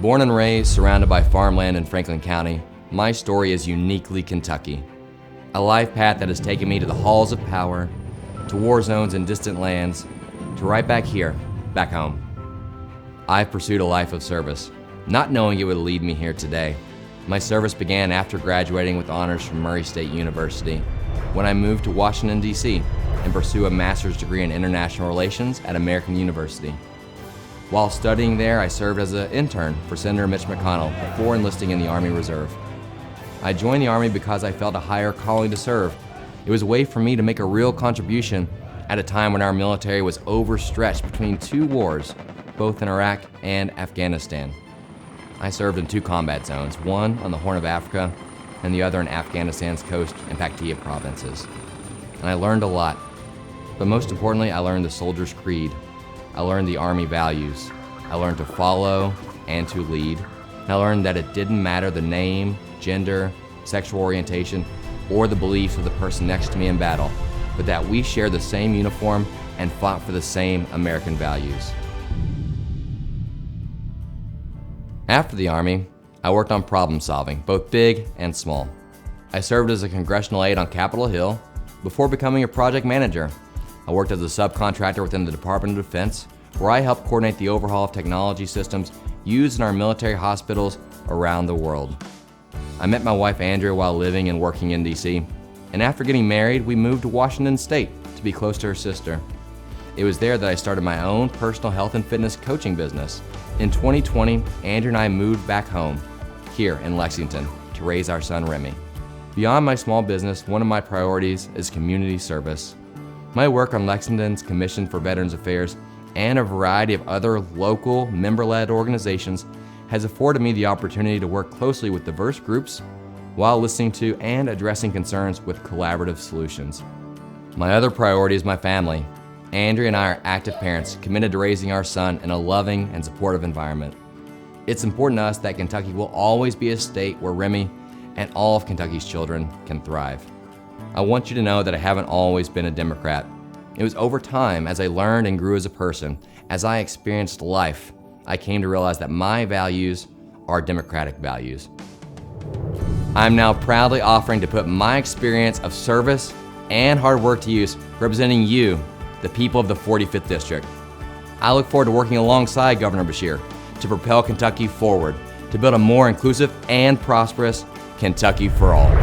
Born and raised surrounded by farmland in Franklin County, my story is uniquely Kentucky. A life path that has taken me to the halls of power, to war zones in distant lands, to right back here, back home. I've pursued a life of service, not knowing it would lead me here today. My service began after graduating with honors from Murray State University, when I moved to Washington, D.C. and pursue a master's degree in international relations at American University. While studying there, I served as an intern for Senator Mitch McConnell before enlisting in the Army Reserve. I joined the Army because I felt a higher calling to serve. It was a way for me to make a real contribution at a time when our military was overstretched between two wars, both in Iraq and Afghanistan. I served in 2 combat zones, one on the Horn of Africa and the other in Afghanistan's coast and Paktia provinces. And I learned a lot, but most importantly, I learned the soldier's creed. I learned the Army values. I learned to follow and to lead. And I learned that it didn't matter the name, gender, sexual orientation, or the beliefs of the person next to me in battle, but that we shared the same uniform and fought for the same American values. After the Army, I worked on problem solving, both big and small. I served as a congressional aide on Capitol Hill before becoming a project manager. I worked as a subcontractor within the Department of Defense, where I helped coordinate the overhaul of technology systems used in our military hospitals around the world. I met my wife Andrea while living and working in D.C., and after getting married, we moved to Washington State to be close to her sister. It was there that I started my own personal health and fitness coaching business. In 2020, Andrea and I moved back home, here in Lexington, to raise our son Remy. Beyond my small business, one of my priorities is community service. My work on Lexington's Commission for Veterans Affairs and a variety of other local member-led organizations has afforded me the opportunity to work closely with diverse groups while listening to and addressing concerns with collaborative solutions. My other priority is my family. Andrea and I are active parents committed to raising our son in a loving and supportive environment. It's important to us that Kentucky will always be a state where Remy and all of Kentucky's children can thrive. I want you to know that I haven't always been a Democrat. It was over time, as I learned and grew as a person, as I experienced life, I came to realize that my values are Democratic values. I'm now proudly offering to put my experience of service and hard work to use, representing you, the people of the 45th District. I look forward to working alongside Governor Beshear to propel Kentucky forward, to build a more inclusive and prosperous Kentucky for all.